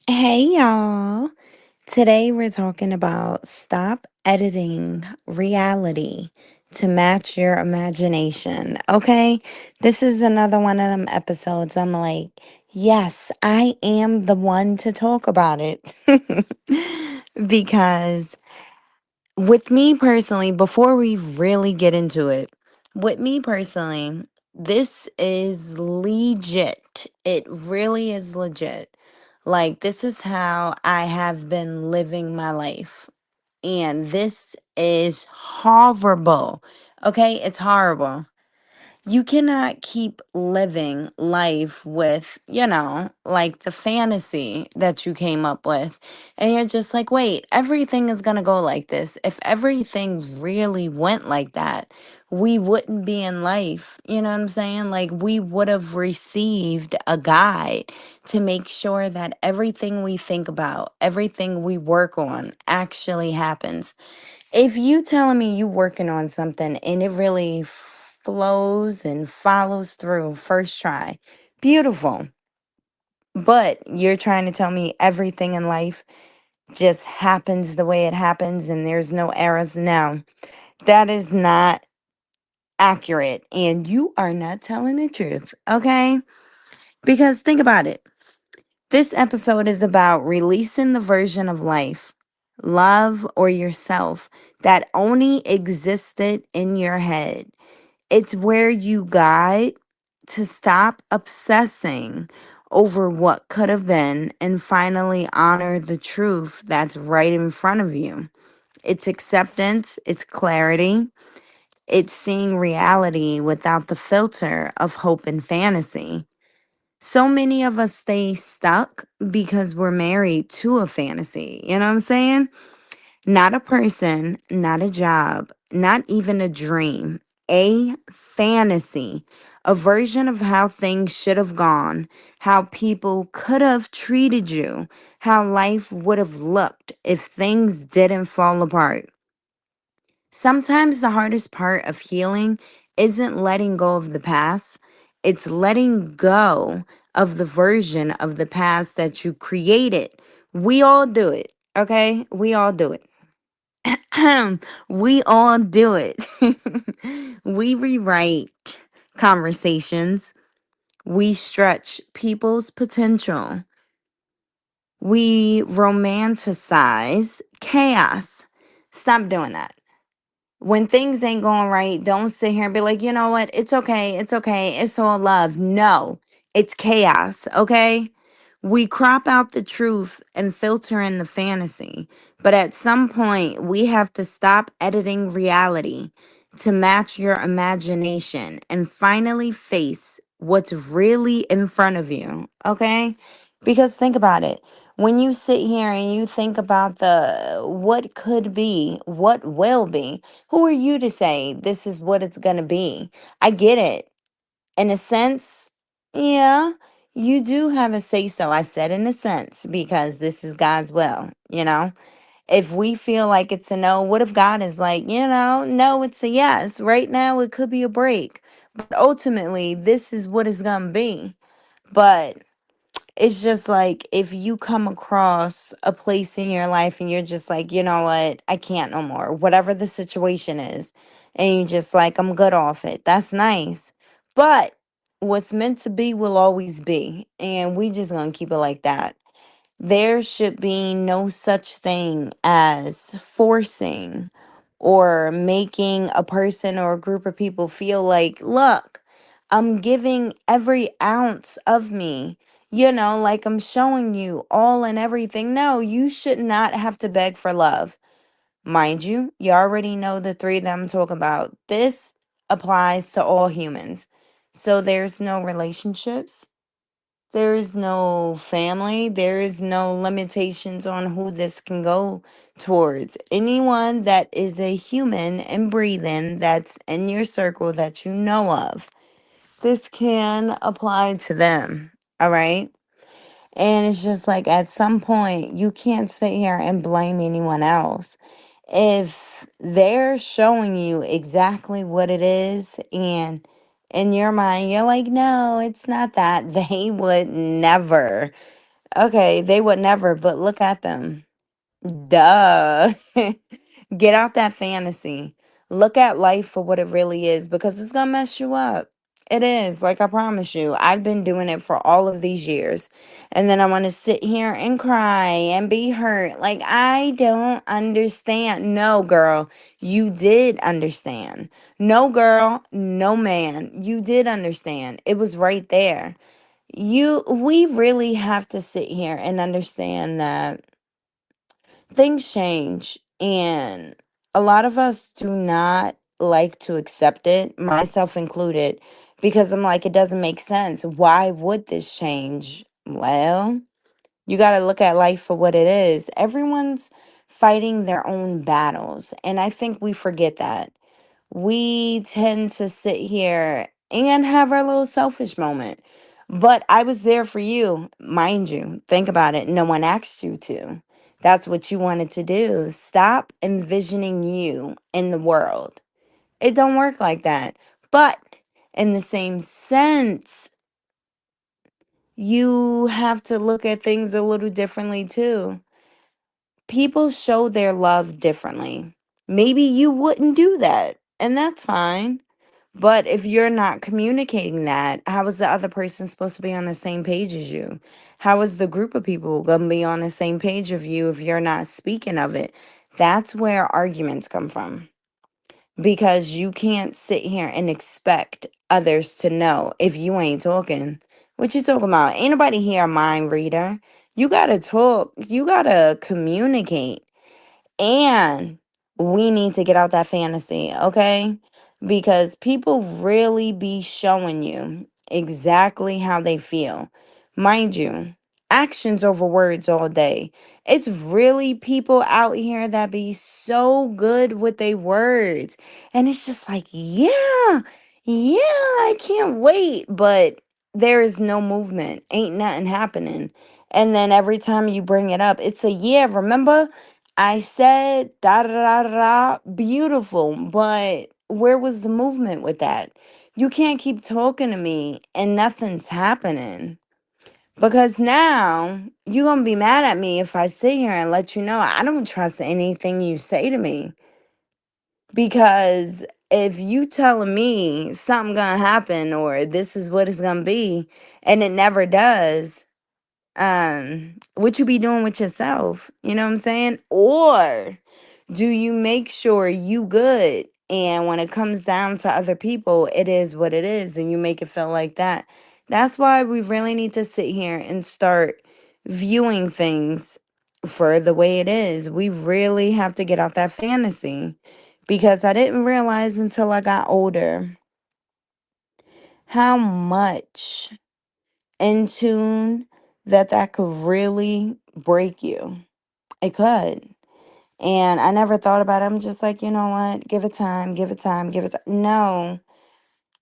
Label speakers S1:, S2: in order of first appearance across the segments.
S1: Hey y'all. Today we're talking about stop editing reality to match your imagination. Okay? This is another one of them episodes. I'm like, yes, I am the one to talk about it. Because with me personally, before we really get into it, with me personally, this is legit. It really is legit. Like, this is how I have been living my life. And this is horrible. Okay? It's horrible. You cannot keep living life with, like the fantasy that you came up with. And you're just like, wait, everything is going to go like this. If everything really went like that, we wouldn't be in life. You know what I'm saying? Like, we would have received a guide to make sure that everything we think about, everything we work on actually happens. If you telling me you working on something and it really flows and follows through first try, beautiful. But you're trying to tell me everything in life just happens the way it happens and there's no errors. No, that is not accurate. And you are not telling the truth. Okay? Because think about it. This episode is about releasing the version of life, love, or yourself that only existed in your head. It's where you guide to stop obsessing over what could have been and finally honor the truth that's right in front of you. It's acceptance, it's clarity, it's seeing reality without the filter of hope and fantasy. So many of us stay stuck because we're married to a fantasy. You know what I'm saying? Not a person, not a job, not even a dream, a fantasy, a version of how things should have gone, how people could have treated you, how life would have looked if things didn't fall apart. Sometimes the hardest part of healing isn't letting go of the past, it's letting go of the version of the past that you created. We all do it, okay? We all do it. We all do it. We rewrite conversations, we stretch people's potential, we romanticize chaos. Stop doing that. When things ain't going right, don't sit here and be like, you know what? It's okay. It's okay. It's all love. No, it's chaos. Okay. We crop out the truth and filter in the fantasy. But at some point, we have to stop editing reality to match your imagination and finally face what's really in front of you. Okay. Because think about it, when you sit here and you think about the what could be, what will be, who are you to say this is what it's going to be? I get it. In a sense, yeah, you do have a say so. I said in a sense because this is God's will. If we feel like it's a no, what if God is like, no, it's a yes. Right now, it could be a break. But ultimately, this is what it's going to be. But it's just like if you come across a place in your life and you're just like, you know what, I can't no more, whatever the situation is, and you just like, I'm good off it. That's nice. But what's meant to be will always be. And we just gonna keep it like that. There should be no such thing as forcing or making a person or a group of people feel like, look, I'm giving every ounce of me, like I'm showing you all and everything. No, you should not have to beg for love. Mind you, you already know the three that I'm talking about. This applies to all humans. So there's no relationships, there is no family. There is no limitations on who this can go towards. Anyone that is a human and breathing that's in your circle that you know of, this can apply to them. All right. And it's just like at some point, you can't sit here and blame anyone else. If they're showing you exactly what it is, and in your mind, you're like, no, it's not that, they would never. Okay, they would never, but look at them. Duh. Get out that fantasy. Look at life for what it really is because it's going to mess you up. It is, like I promise you. I've been doing it for all of these years. And then I want to sit here and cry and be hurt. Like, I don't understand. No, girl, you did understand. No, girl, no, man, you did understand. It was right there. We really have to sit here and understand that things change, and a lot of us do not like to accept it, myself included, because I'm like, it doesn't make sense. Why would this change? Well, you got to look at life for what it is. Everyone's fighting their own battles, and I think we forget that. We tend to sit here and have our little selfish moment. But I was there for you, mind you. Think about it. No one asked you to. That's what you wanted to do. Stop envisioning you in the world. It don't work like that. But in the same sense, you have to look at things a little differently too. People show their love differently. Maybe you wouldn't do that, and that's fine. But if you're not communicating that, how is the other person supposed to be on the same page as you? How is the group of people going to be on the same page of you if you're not speaking of it? That's where arguments come from. Because you can't sit here and expect others to know if you ain't talking. What you talking about? Ain't nobody here a mind reader. You got to talk. You got to communicate. And we need to get out that fantasy, okay? Because people really be showing you exactly how they feel. Mind you, actions over words all day. It's really people out here that be so good with their words. And it's just like, yeah, I can't wait. But there is no movement, ain't nothing happening. And then every time you bring it up, it's a yeah, remember? I said da da da da da, beautiful, but where was the movement with that? You can't keep talking to me and nothing's happening. Because now you're gonna be mad at me if I sit here and let you know I don't trust anything you say to me. Because if you telling me something gonna happen or this is what it's gonna be and it never does, what you be doing with yourself, you know what I'm saying? Or do you make sure you good and when it comes down to other people it is what it is and you make it feel like that? That's why we really need to sit here and start viewing things for the way it is. We really have to get out that fantasy because I didn't realize until I got older how much in tune that could really break you. It could. And I never thought about it. I'm just like, you know what? Give it time, give it time, give it time. No.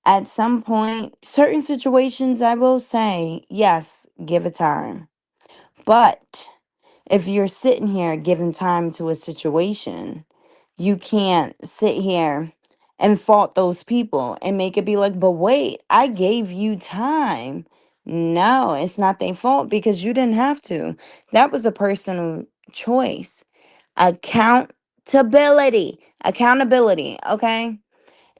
S1: At some point, certain situations, I will say, yes, give it time. But if you're sitting here giving time to a situation, you can't sit here and fault those people and make it be like, but wait, I gave you time. No, it's not their fault because you didn't have to. That was a personal choice. Accountability, okay?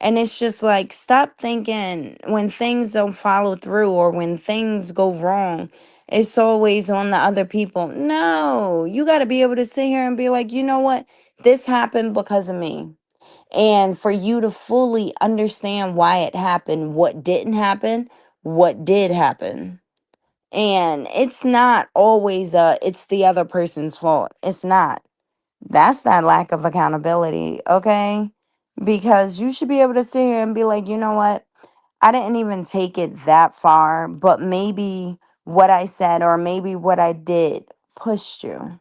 S1: And it's just like, stop thinking when things don't follow through or when things go wrong, it's always on the other people. No, you got to be able to sit here and be like, you know what? This happened because of me. And for you to fully understand why it happened, what didn't happen, what did happen. And it's not always it's the other person's fault. It's not. That's that lack of accountability, okay? Because you should be able to sit here and be like, you know what? I didn't even take it that far, but maybe what I said or maybe what I did pushed you.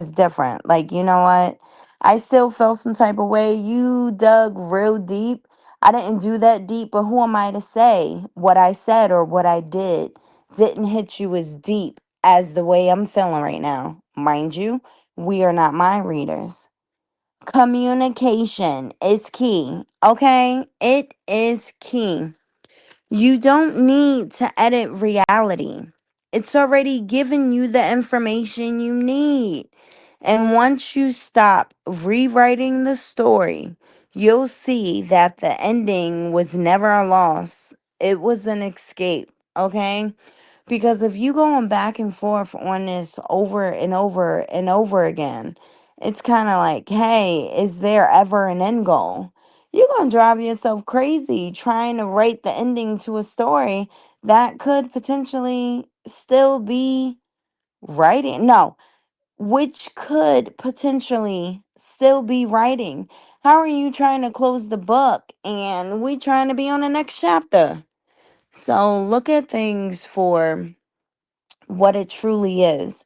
S1: It's different. Like, you know what? I still felt some type of way. You dug real deep. I didn't do that deep, but who am I to say what I said or what I did didn't hit you as deep as the way I'm feeling right now? Mind you, we are not mind readers. Communication is key, okay? It is key. You don't need to edit reality. It's already given you the information you need. And once you stop rewriting the story, you'll see that the ending was never a loss. It was an escape, okay? Because if you going back and forth on this over and over and over again, it's kind of like, hey, is there ever an end goal? You're going to drive yourself crazy trying to write the ending to a story that could potentially still be writing. No, which could potentially still be writing. How are you trying to close the book and we trying to be on the next chapter? So look at things for what it truly is.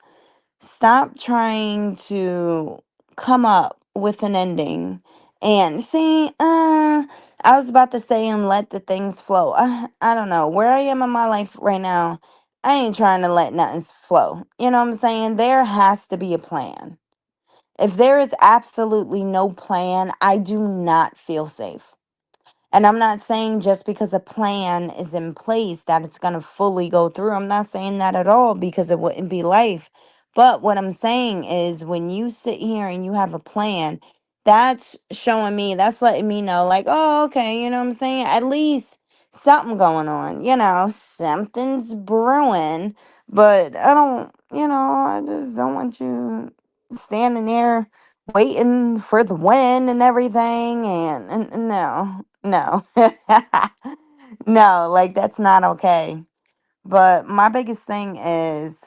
S1: Stop trying to come up with an ending and see, I was about to say and let the things flow. I don't know. Where I am in my life right now, I ain't trying to let nothing flow. You know what I'm saying? There has to be a plan. If there is absolutely no plan, I do not feel safe. And I'm not saying just because a plan is in place that it's going to fully go through. I'm not saying that at all because it wouldn't be life. But what I'm saying is when you sit here and you have a plan, that's showing me, that's letting me know, like, oh, okay, you know what I'm saying? At least something going on, something's brewing. But I don't, I just don't want you standing there waiting for the win and everything. And no, no, no, like that's not okay. But my biggest thing is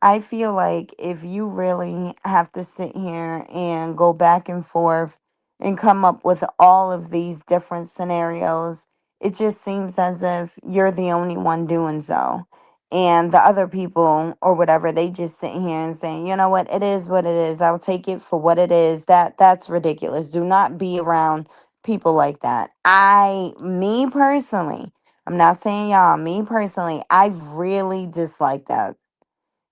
S1: I feel like if you really have to sit here and go back and forth and come up with all of these different scenarios, it just seems as if you're the only one doing so. And the other people or whatever, they just sit here and say, you know what, it is what it is. I'll take it for what it is. That's ridiculous. Do not be around people like that. Me personally, I'm not saying y'all, me personally, I really dislike that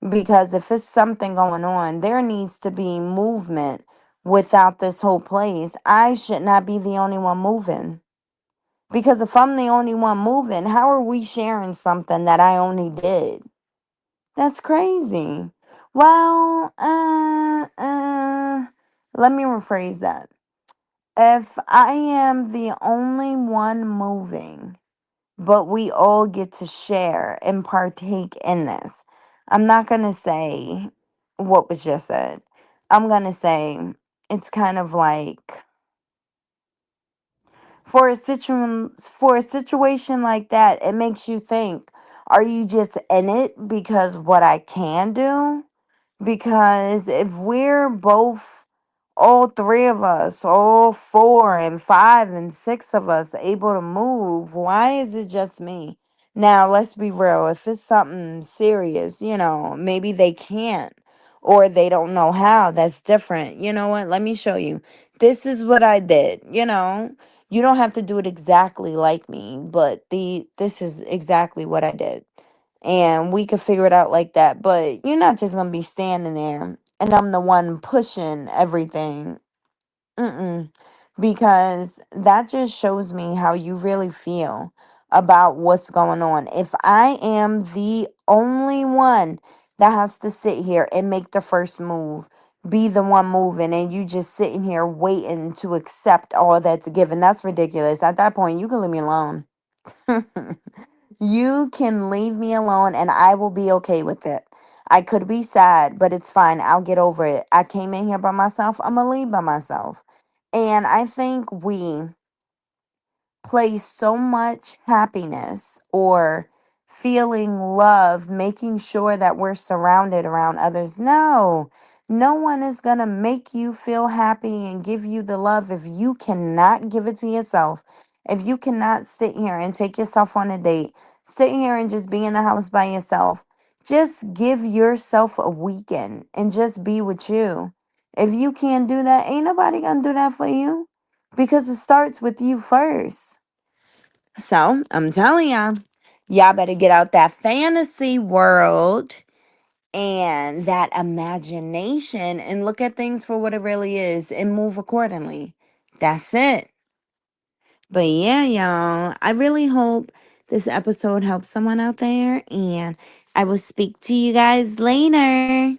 S1: because if it's something going on, there needs to be movement without this whole place. I should not be the only one moving. Because if I'm the only one moving, how are we sharing something that I only did? That's crazy. Well, let me rephrase that. If I am the only one moving, but we all get to share and partake in this. I'm not going to say what was just said. I'm going to say it's kind of like for a situation like that, it makes you think, are you just in it because what I can do? Because if we're both, all three of us, all four and five and six of us able to move, why is it just me? Now, let's be real. If it's something serious, maybe they can't or they don't know how. That's different. You know what? Let me show you. This is what I did. You don't have to do it exactly like me, but this is exactly what I did and we could figure it out like that. But you're not just gonna be standing there and I'm the one pushing everything. Mm-mm. Because that just shows me how you really feel about what's going on. If I am the only one that has to sit here and make the first move, be the one moving, and you just sitting here waiting to accept all that's given, that's ridiculous. At that point, you can leave me alone. You can leave me alone and I will be okay with it. I could be sad, but it's fine. I'll get over it. I came in here by myself. I'm going to leave by myself. And I think we place so much happiness or feeling love, making sure that we're surrounded around others. No, no one is going to make you feel happy and give you the love if you cannot give it to yourself. If you cannot sit here and take yourself on a date, sit here and just be in the house by yourself. Just give yourself a weekend and just be with you. If you can't do that, ain't nobody going to do that for you because it starts with you first. So I'm telling y'all better get out that fantasy world and that imagination and look at things for what it really is and move accordingly. That's it. But yeah, y'all, I really hope this episode helped someone out there, and I will speak to you guys later.